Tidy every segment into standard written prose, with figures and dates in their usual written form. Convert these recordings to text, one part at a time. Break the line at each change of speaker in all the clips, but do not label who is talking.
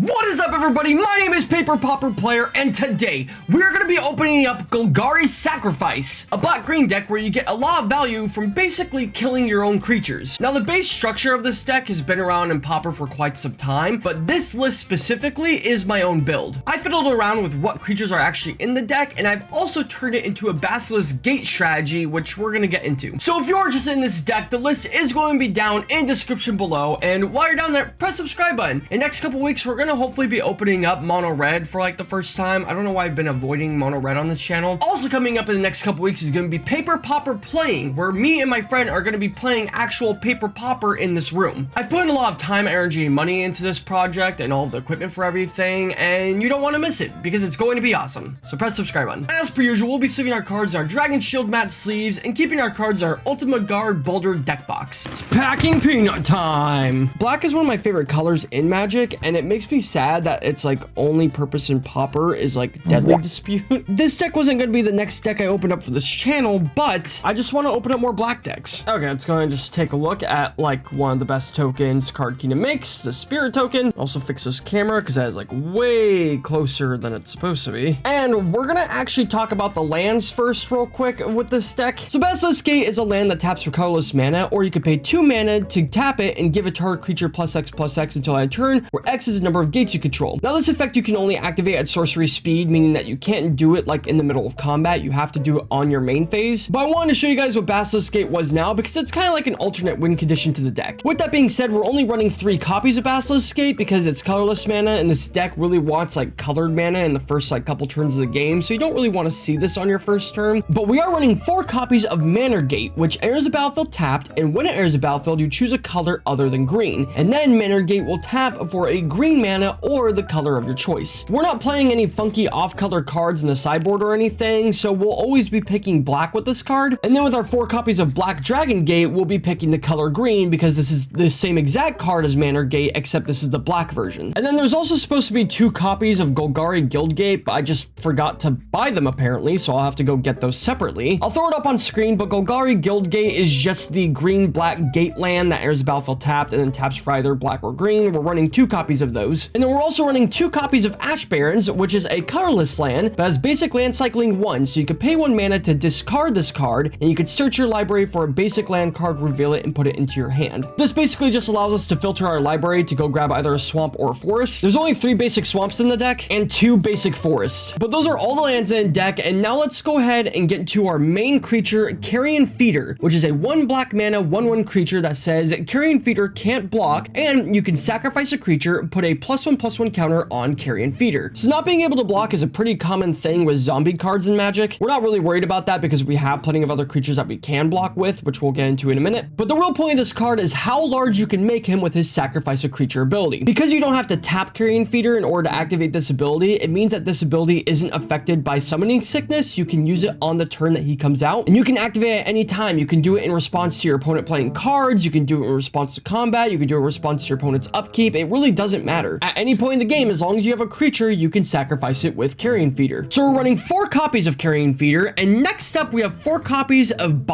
What is up, everybody? My name is Pauper Player, and today we're going to be opening up Golgari Sacrifice, a black-green deck where you get a lot of value from basically killing your own creatures. Now, the base structure of this deck has been around in Pauper for quite some time, but this list specifically is my own build. I fiddled around with what creatures are actually in the deck, and I've also turned it into a Basilisk Gate strategy, which we're going to get into. So if you're interested in this deck, the list is going to be down in the description below, and while you're down there, press the subscribe button. In the next couple weeks, we're going to hopefully be opening up mono red for like the first time. I don't know why I've been avoiding mono red on this channel. Also coming up in the next couple weeks is going to be Pauper playing, where me and my friend are going to be playing actual Pauper in this room. I've put in a lot of time, energy, and money into this project and all of the equipment for everything, and you don't want to miss it because it's going to be awesome. So press the subscribe button. As per usual, we'll be saving our cards in our Dragon Shield matte sleeves and keeping our cards in our Ultimate Guard Boulder deck box. It's packing peanut time. Black is one of my favorite colors in Magic, and it makes me sad that its like only purpose in Pauper is like Deadly Dispute. This deck wasn't going to be the next deck I opened up for this channel, but I just want to open up more black decks. Okay, let's go and just take a look at like one of the best tokens Card Kingdom makes, the Spirit token. Also fix this camera because that is like way closer than it's supposed to be. And we're gonna actually talk about the lands first real quick with this deck. So Basilisk Gate is a land that taps for colorless mana, or you could pay 2 mana to tap it and give a target creature +X/+X until end turn, where X is the number of gates you control. Now this effect you can only activate at sorcery speed, meaning that you can't do it like in the middle of combat. You have to do it on your main phase. But I wanted to show you guys what Basilisk Gate was now because it's kind of like an alternate win condition to the deck. With that being said, we're only running 3 copies of Basilisk Gate because it's colorless mana, and this deck really wants like colored mana in the first like couple turns of the game, so you don't really want to see this on your first turn. But we are running 4 copies of Manor Gate, which enters the battlefield tapped, and when it enters the battlefield, you choose a color other than green, and then Manor Gate will tap for a green mana or the color of your choice. We're not playing any funky off-color cards in the sideboard or anything, so we'll always be picking black with this card. And then with our 4 copies of Black Dragon Gate, we'll be picking the color green because this is the same exact card as Manor Gate, except this is the black version. And then there's also supposed to be 2 copies of Golgari Guildgate, but I just forgot to buy them apparently, so I'll have to go get those separately. I'll throw it up on screen, but Golgari Guildgate is just the green-black gate land that enters the battlefield tapped and then taps for either black or green. We're running 2 copies of those. And then we're also running 2 copies of Ash Barrens, which is a colorless land, but has basic land cycling 1, so you could pay 1 mana to discard this card, and you could search your library for a basic land card, reveal it, and put it into your hand. This basically just allows us to filter our library to go grab either a swamp or a forest. There's only 3 basic swamps in the deck and 2 basic forests, but those are all the lands in the deck. And now let's go ahead and get into our main creature, Carrion Feeder, which is a 1 black mana 1/1 creature that says Carrion Feeder can't block, and you can sacrifice a creature, put a +1/+1 counter on Carrion Feeder. So not being able to block is a pretty common thing with zombie cards in Magic. We're not really worried about that because we have plenty of other creatures that we can block with, which we'll get into in a minute. But the real point of this card is how large you can make him with his sacrifice a creature ability. Because you don't have to tap Carrion Feeder in order to activate this ability, it means that this ability isn't affected by summoning sickness. You can use it on the turn that he comes out, and you can activate it at any time. You can do it in response to your opponent playing cards, you can do it in response to combat, you can do it in response to your opponent's upkeep. It really doesn't matter. At any point in the game, as long as you have a creature, you can sacrifice it with Carrion Feeder. So we're running 4 copies of Carrion Feeder, and next up we have 4 copies of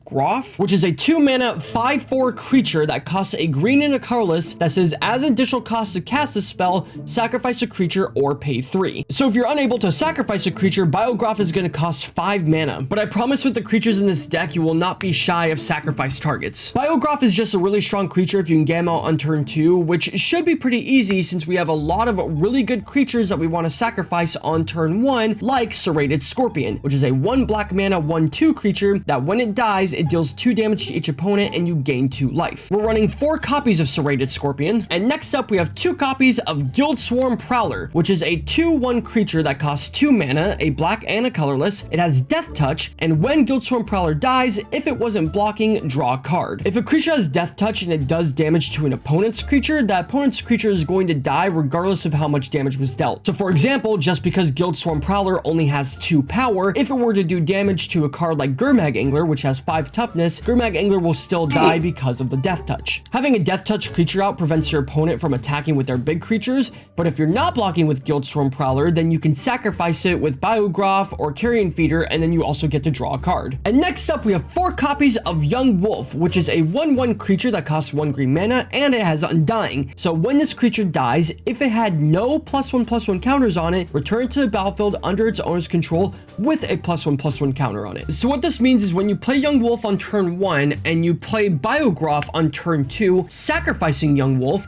Groff, which is a 2 mana 5/4 creature that costs a green and a colorless that says as additional cost to cast a spell, sacrifice a creature or pay 3. So if you're unable to sacrifice a creature, Groff is going to cost 5 mana. But I promise with the creatures in this deck, you will not be shy of sacrifice targets. Groff is just a really strong creature if you can get him out on turn 2, which should be pretty easy since we have a lot of really good creatures that we want to sacrifice on turn 1, like Serrated Scorpion, which is a 1 black mana 1/2 creature that when it dies, it deals 2 damage to each opponent and you gain 2 life. We're running 4 copies of Serrated Scorpion, and next up we have 2 copies of Guildswarm Prowler, which is a 2/1 creature that costs 2 mana, a black and a colorless. It has Death Touch, and when Guildswarm Prowler dies, if it wasn't blocking, draw a card. If a creature has Death Touch and it does damage to an opponent's creature, that opponent's creature is going to die regardless of how much damage was dealt. So for example, just because Guildswarm Prowler only has 2 power, if it were to do damage to a card like Gurmag Angler, which has 5 toughness, Gurmag Angler will still die because of the Death Touch. Having a Death Touch creature out prevents your opponent from attacking with their big creatures, but if you're not blocking with Guildswarm Prowler, then you can sacrifice it with Groff or Carrion Feeder, and then you also get to draw a card. And next up, we have 4 copies of Young Wolf, which is a 1/1 creature that costs 1 green mana, and it has has Undying. So when this creature dies, if it had no +1/+1 counters on it, return it to the battlefield under its owner's control with a +1/+1 counter on it. So what this means is when you play Young Wolf on turn 1 and you play Biograph on turn 2, sacrificing Young Wolf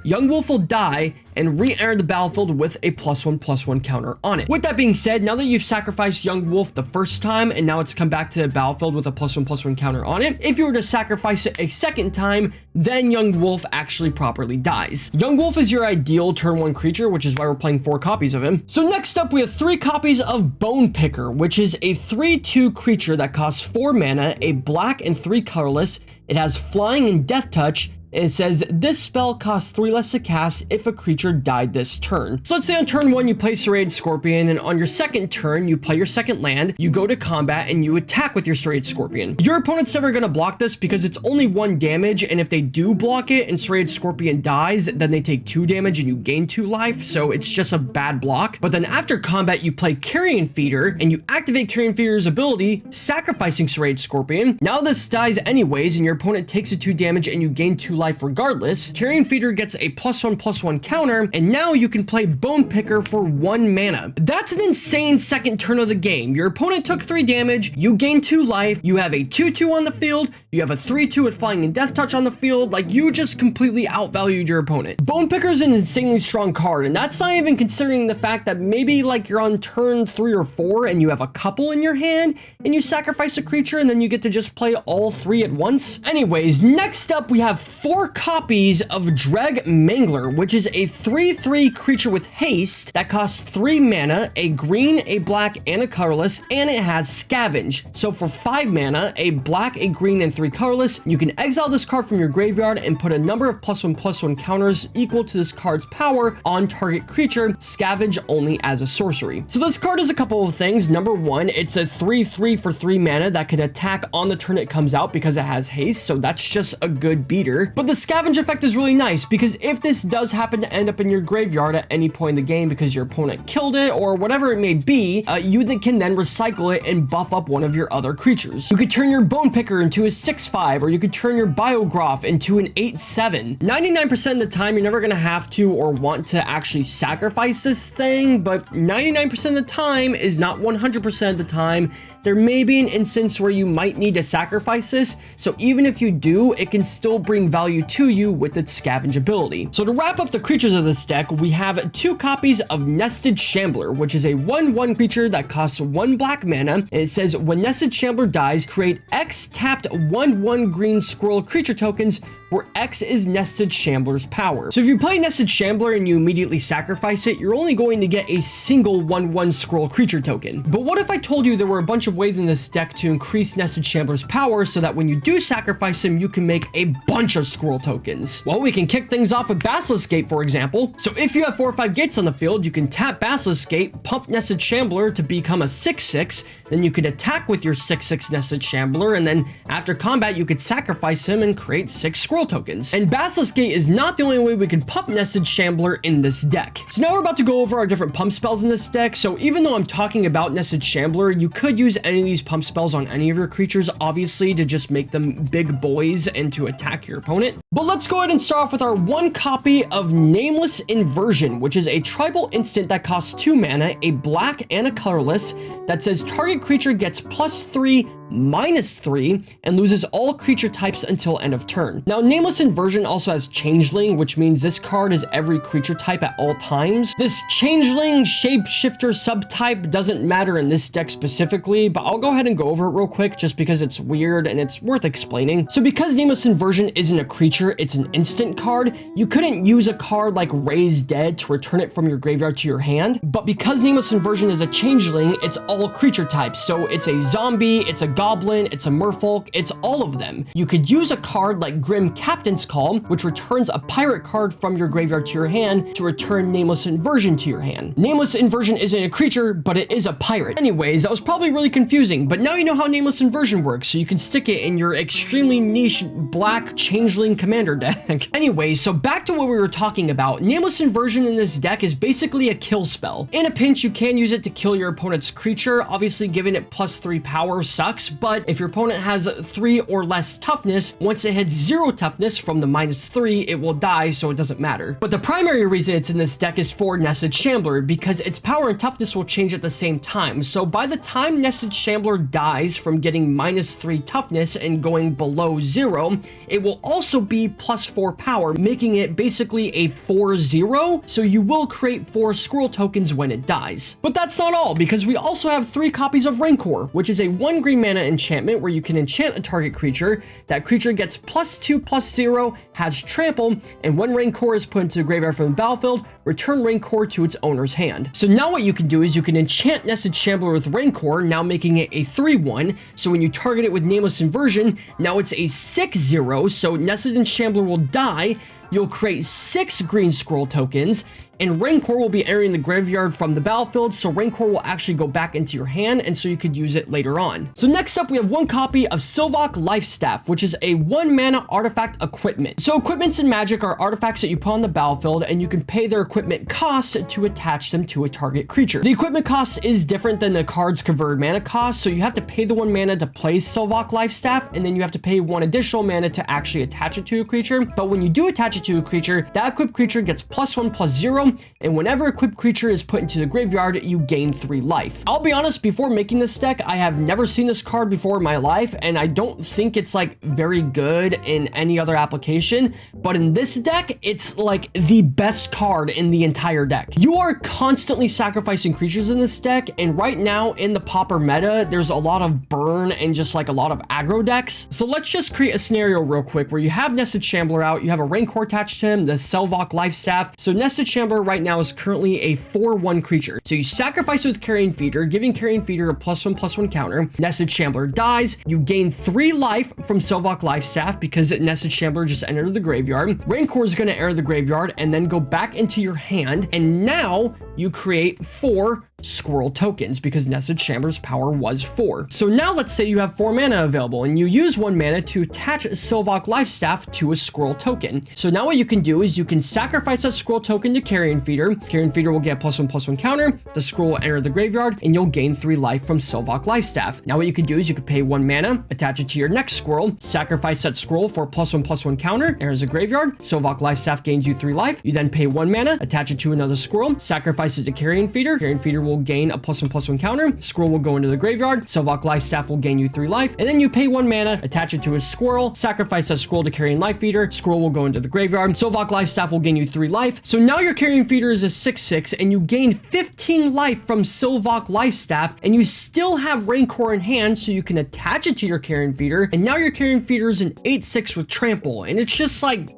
will die and re-enter the battlefield with a +1/+1 counter on it. With that being said, now that you've sacrificed Young Wolf the first time and now it's come back to the battlefield with a +1/+1 counter on it, if you were to sacrifice it a second time, then Young Wolf actually properly dies. Young Wolf is your ideal turn 1 creature, which is why we're playing 4 copies of him. So next up, we have 3 copies of Bone Picker, which is a 3/2 creature that costs 4 mana, a black and 3 colorless. It has flying and death touch. It says this spell costs 3 less to cast if a creature died this turn. So let's say on turn 1 you play Serrated Scorpion, and on your second turn you play your second land, you go to combat and you attack with your Serrated Scorpion. Your opponent's never going to block this because it's only 1 damage, and if they do block it and Serrated Scorpion dies, then they take 2 damage and you gain 2 life, so it's just a bad block. But then after combat you play Carrion Feeder and you activate Carrion Feeder's ability, sacrificing Serrated Scorpion. Now this dies anyways and your opponent takes a 2 damage and you gain 2 life regardless. Carrion Feeder gets a +1/+1 counter, and now you can play Bone Picker for 1 mana. That's an insane second turn of the game. Your opponent took 3 damage, you gain 2 life, you have a 2/2 on the field, you have a 3/2 with Flying and Death Touch on the field. Like, you just completely outvalued your opponent. Bone Picker is an insanely strong card, and that's not even considering the fact that maybe like you're on turn 3 or 4 and you have a couple in your hand and you sacrifice a creature and then you get to just play all 3 at once. Anyways, next up we have 4 copies of Dreg Mangler, which is a 3/3 creature with haste that costs 3 mana, a green, a black, and a colorless, and it has Scavenge. So for 5 mana, a black, a green, and 3 colorless, you can exile this card from your graveyard and put a number of +1/+1 counters equal to this card's power on target creature, Scavenge only as a sorcery. So this card is a couple of things. Number 1, it's a 3/3 for 3 mana that can attack on the turn it comes out because it has haste, so that's just a good beater. But the Scavenge effect is really nice because if this does happen to end up in your graveyard at any point in the game because your opponent killed it or whatever it may be, you can then recycle it and buff up one of your other creatures. You could turn your Bone Picker into a 6/5, or you could turn your Biograph into an 8/7. 99% of the time, you're never going to have to or want to actually sacrifice this thing, but 99% of the time is not 100% of the time. There may be an instance where you might need to sacrifice this, so even if you do, it can still bring value to you with its Scavenge ability. So to wrap up the creatures of this deck, we have 2 copies of Nested Shambler, which is a 1/1 creature that costs 1 black mana, and it says when Nested Shambler dies, create X tapped 1/1 green squirrel creature tokens where X is Nested Shambler's power. So if you play Nested Shambler and you immediately sacrifice it, you're only going to get a single 1/1 squirrel creature token. But what if I told you there were a bunch of ways in this deck to increase Nested Shambler's power so that when you do sacrifice him, you can make a bunch of squirrel tokens? Well, we can kick things off with Basilisk Gate, for example. So if you have 4 or 5 gates on the field, you can tap Basilisk Gate, pump Nested Shambler to become a 6/6, then you could attack with your 6/6 Nested Shambler, and then after combat, you could sacrifice him and create 6 squirrel tokens. And Basilisk Gate is not the only way we can pump Nested Shambler in this deck. So now we're about to go over our different pump spells in this deck. So even though I'm talking about Nested Shambler, you could use any of these pump spells on any of your creatures, obviously, to just make them big boys and to attack your opponent. But let's go ahead and start off with our 1 copy of Nameless Inversion, which is a tribal instant that costs 2 mana, a black and a colorless, that says target creature gets +3 -3 and loses all creature types until end of turn. Now, Nameless Inversion also has Changeling, which means this card is every creature type at all times. This Changeling Shapeshifter subtype doesn't matter in this deck specifically, but I'll go ahead and go over it real quick just because it's weird and it's worth explaining. So because Nameless Inversion isn't a creature, it's an instant card, you couldn't use a card like Raise Dead to return it from your graveyard to your hand. But because Nameless Inversion is a Changeling, it's all creature types. So it's a zombie, it's a goblin, it's a merfolk, it's all of them. You could use a card like Grim Captain's Call, which returns a pirate card from your graveyard to your hand to return Nameless Inversion to your hand. Nameless Inversion isn't a creature, but it is a pirate. Anyways, that was probably really confusing, but now you know how Nameless Inversion works, so you can stick it in your extremely niche black Changeling commander deck. Anyways, so back to what we were talking about. Nameless Inversion in this deck is basically a kill spell. In a pinch, you can use it to kill your opponent's creature. Obviously, giving it +3 power sucks, but if your opponent has 3 or less toughness, once it hits 0 toughness from the -3, it will die, so it doesn't matter. But the primary reason it's in this deck is for Nested Shambler, because its power and toughness will change at the same time. So by the time Nested Shambler dies from getting -3 toughness and going below 0, it will also be +4 power, making it basically a 4/0, so you will create 4 squirrel tokens when it dies. But that's not all, because we also have 3 copies of Rancor, which is a 1 green mana enchantment where you can enchant a target creature. That creature gets +2/+0, has trample, and when Rancor is put into the graveyard from the battlefield, return Rancor to its owner's hand. So now what you can do is you can enchant Nested Shambler with Rancor, now making it a 3/1, so when you target it with Nameless Inversion, now it's a 6/0, so Nested Shambler will die, you'll create 6 green squirrel tokens, and Rancor will be entering the graveyard from the battlefield, so Rancor will actually go back into your hand, and so you could use it later on. So next up, we have 1 copy of Sylvok Lifestaff, which is a 1 mana artifact equipment. So equipments in Magic are artifacts that you put on the battlefield, and you can pay their equipment cost to attach them to a target creature. The equipment cost is different than the card's converted mana cost, so you have to pay the 1 mana to play Sylvok Lifestaff, and then you have to pay 1 additional mana to actually attach it to a creature. But when you do attach it to a creature, that equipped creature gets +1/+0, and whenever equipped creature is put into the graveyard, you gain 3 life. I'll be honest, before making this deck, I have never seen this card before in my life, and I don't think it's like very good in any other application, but in this deck, it's like the best card in the entire deck. You are constantly sacrificing creatures in this deck, and right now in the Pauper meta, there's a lot of burn and just like a lot of aggro decks. So let's just create a scenario real quick where you have Nested Shambler out, you have a Rancor attached to him, the Sylvok Lifestaff. So Nested Shambler right now is currently a 4/1 creature. So you sacrifice it with Carrion Feeder, giving Carrion Feeder a +1/+1 counter. Nested Shambler dies. You gain 3 life from Sylvok Lifestaff because Nested Shambler just entered the graveyard. Rancor is going to enter the graveyard and then go back into your hand. And now you create 4 squirrel tokens because Nested Shambler's power was 4. So now let's say you have 4 mana available and you use 1 mana to attach Sylvok Lifestaff to a squirrel token. So now what you can do is you can sacrifice that squirrel token to Carrion Feeder. Carrion Feeder will get a +1/+1 counter. The squirrel will enter the graveyard and you'll gain 3 life from Sylvok Lifestaff. Now what you can do is you can pay 1 mana, attach it to your next squirrel, sacrifice that squirrel for a +1/+1 counter, enters the graveyard. Sylvok Lifestaff gains you 3 life. You then pay 1 mana, attach it to another squirrel, sacrifice it to Carrion Feeder. Carrion Feeder will gain a +1/+1 counter. Squirrel will go into the graveyard. Sylvok Lifestaff will gain you 3 life. And then you pay 1 mana, attach it to a squirrel, sacrifice that squirrel to Carrion Life Feeder. Squirrel will go into the graveyard. Sylvok Lifestaff will gain you 3 life. So now your Carrion Feeder is a 6/6 and you gain 15 life from Sylvok Lifestaff, and you still have Rancor in hand, so you can attach it to your Carrion Feeder. And now your Carrion Feeder is an 8/6 with trample, and it's just like...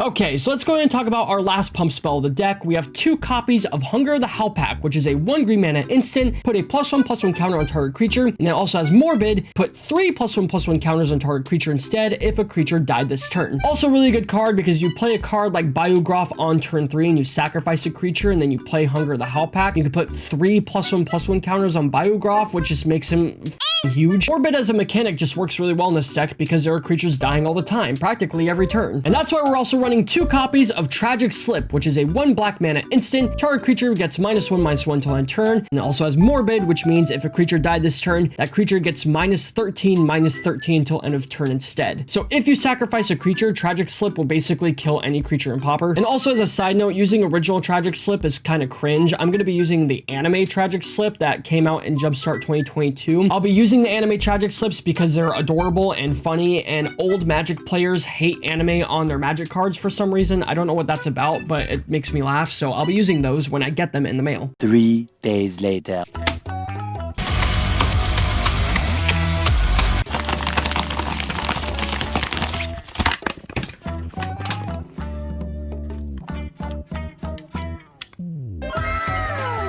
Okay, so let's go ahead and talk about our last pump spell of the deck. We have 2 copies of Hunger of the Howlpack, which is a 1 green mana instant, put a +1/+1 counter on target creature, and it also has Morbid, put 3 +1/+1 counters on target creature instead if a creature died this turn. Also really good card because you play a card like Biograph on turn 3 and you sacrifice a creature and then you play Hunger of the Howlpack. You can put 3 +1/+1 counters on Biograph, which just makes him huge. Morbid as a mechanic just works really well in this deck because there are creatures dying all the time, practically every turn. And that's why we're also running 2 copies of Tragic Slip, which is a 1 black mana instant. Target creature gets -1/-1 till end turn, and it also has Morbid, which means if a creature died this turn, that creature gets -13/-13 till end of turn instead. So if you sacrifice a creature, Tragic Slip will basically kill any creature in Pauper. And also as a side note, using original Tragic Slip is kind of cringe. I'm going to be using the anime Tragic Slip that came out in Jumpstart 2022. I'll be using the anime Tragic Slips because they're adorable and funny, and old Magic players hate anime on their Magic cards for some reason. I don't know what that's about, but it makes me laugh, so I'll be using those when I get them in the mail.
3 days later.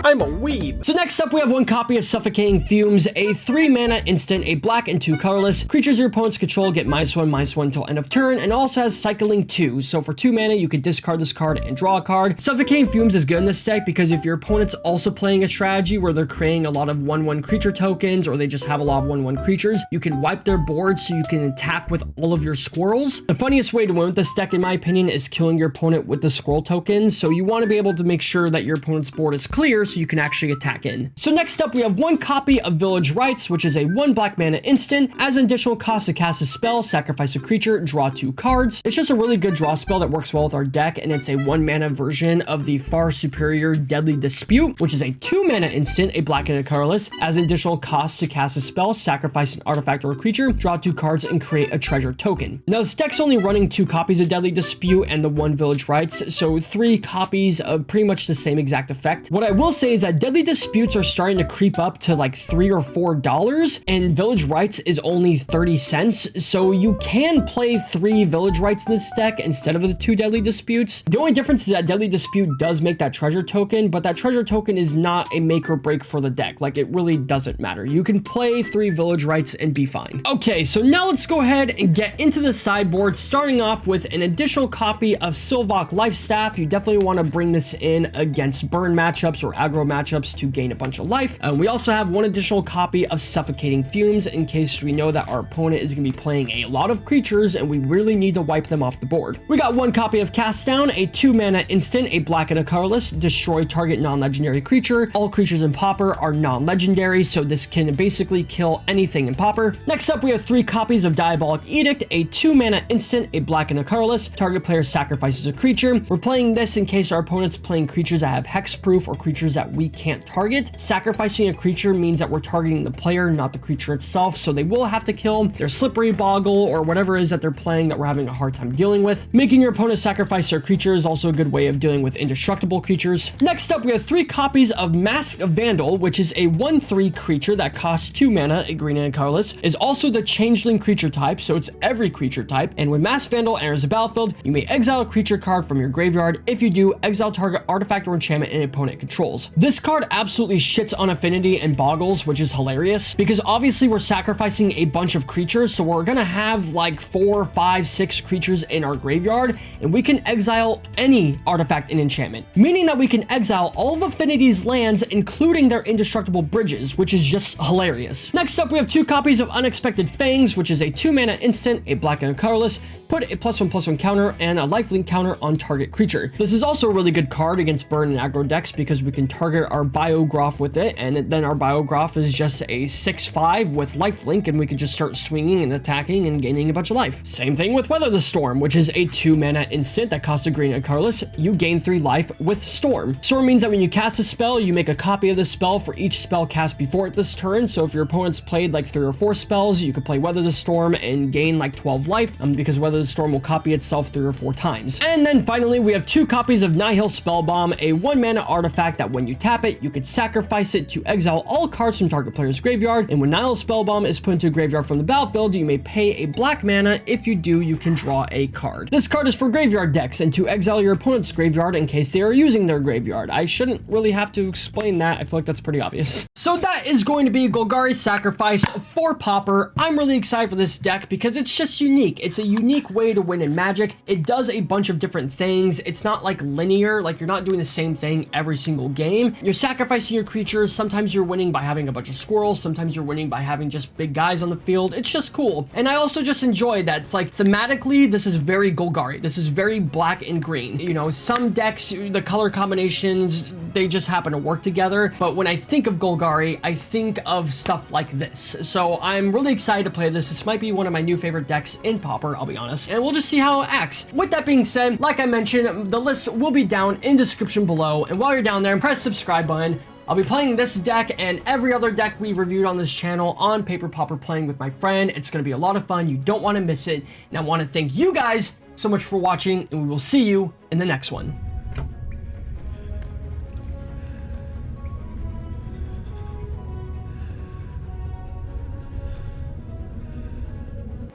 I'm a weeb. So next up, we have 1 copy of Suffocating Fumes, a 3 mana instant, a black and 2 colorless. Creatures your opponents control get -1/-1 till end of turn, and also has Cycling 2. So for 2 mana, you could discard this card and draw a card. Suffocating Fumes is good in this deck because if your opponent's also playing a strategy where they're creating a lot of 1/1 creature tokens, or they just have a lot of 1/1 creatures, you can wipe their board so you can attack with all of your squirrels. The funniest way to win with this deck, in my opinion, is killing your opponent with the squirrel tokens. So you want to be able to make sure that your opponent's board is clear so so you can actually attack in. So next up, we have 1 copy of Village Rites, which is a 1 black mana instant. As an additional cost to cast a spell, sacrifice a creature, draw 2 cards. It's just a really good draw spell that works well with our deck, and it's a 1 mana version of the far superior Deadly Dispute, which is a 2 mana instant, a black and a colorless. As an additional cost to cast a spell, sacrifice an artifact or a creature, draw 2 cards, and create a treasure token. Now, this deck's only running 2 copies of Deadly Dispute and the 1 Village Rites, so 3 copies of pretty much the same exact effect. What I will say is that Deadly Disputes are starting to creep up to like $3 or $4, and Village Rites is only 30 cents, so you can play 3 Village Rites in this deck instead of the 2 Deadly Disputes. The only difference is that Deadly Dispute does make that treasure token, but that treasure token is not a make or break for the deck. Like, it really doesn't matter. You can play 3 Village Rites and be fine. Okay, so now let's go ahead and get into the sideboard, starting off with an additional copy of Sylvok Lifestaff. You definitely want to bring this in against burn matchups or aggro matchups to gain a bunch of life. And we also have 1 additional copy of Suffocating Fumes in case we know that our opponent is going to be playing a lot of creatures and we really need to wipe them off the board. We got 1 copy of Cast Down, a 2 mana instant, a black and a colorless, destroy target non-legendary creature. All creatures in Pauper are non-legendary, so this can basically kill anything in Pauper. Next up, we have 3 copies of Diabolic Edict, a 2 mana instant, a black and a colorless. Target player sacrifices a creature. We're playing this in case our opponent's playing creatures that have hexproof or creatures that we can't target. Sacrificing a creature means that we're targeting the player, not the creature itself, so they will have to kill their Slippery Boggle or whatever it is that they're playing that we're having a hard time dealing with. Making your opponent sacrifice their creature is also a good way of dealing with indestructible creatures. Next up, we have 3 copies of Mask of Vandal, which is a 1/3 creature that costs 2 mana, a green and a colorless, is also the changeling creature type, so it's every creature type, and when Mask Vandal enters the battlefield, you may exile a creature card from your graveyard. If you do, exile target artifact or enchantment an opponent controls. This card absolutely shits on affinity and boggles, which is hilarious, because obviously we're sacrificing a bunch of creatures, so we're gonna have like 4, 5, 6 creatures in our graveyard, and we can exile any artifact and enchantment, meaning that we can exile all of Affinity's lands, including their indestructible bridges, which is just hilarious. Next up, we have 2 copies of Unexpected Fangs, which is a 2 mana instant, a black and a colorless. Put a +1/+1 counter and a lifelink counter on target creature. This is also a really good card against burn and aggro decks because we can target our Biograph with it, and then our Biograph is just a 6/5 with lifelink, and we can just start swinging and attacking and gaining a bunch of life. Same thing with Weather the Storm, which is a 2 mana instant that costs a green and colorless. You gain 3 life with Storm. Storm means that when you cast a spell, you make a copy of the spell for each spell cast before it this turn. So if your opponent's played like 3 or 4 spells, you could play Weather the Storm and gain like 12 life, because Weather the Storm will copy itself 3 or 4 times. And then finally, we have 2 copies of Nihil Spellbomb, a 1 mana artifact that when you tap it, you could sacrifice it to exile all cards from target player's graveyard. And when Nihil Spellbomb is put into a graveyard from the battlefield, you may pay a black mana. If you do, you can draw a card. This card is for graveyard decks and to exile your opponent's graveyard in case they are using their graveyard. I shouldn't really have to explain that. I feel like that's pretty obvious. So that is going to be Golgari Sacrifice for Pauper. I'm really excited for this deck because it's just unique. It's a unique way to win in Magic. It does a bunch of different things. It's not like linear, like you're not doing the same thing every single game. You're sacrificing your creatures. Sometimes you're winning by having a bunch of squirrels. Sometimes you're winning by having just big guys on the field. It's just cool. And I also just enjoy that it's like thematically, this is very Golgari. This is very black and green. You know, some decks, the color combinations, they just happen to work together. But when I think of Golgari, I think of stuff like this. So I'm really excited to play this. This might be one of my new favorite decks in Pauper, I'll be honest. And we'll just see how it acts. With that being said, like I mentioned, the list will be down in the description below. And while you're down there, press the subscribe button. I'll be playing this deck and every other deck we've reviewed on this channel on Paper Pauper playing with my friend. It's going to be a lot of fun. You don't want to miss it. And I want to thank you guys so much for watching, and we will see you in the next one.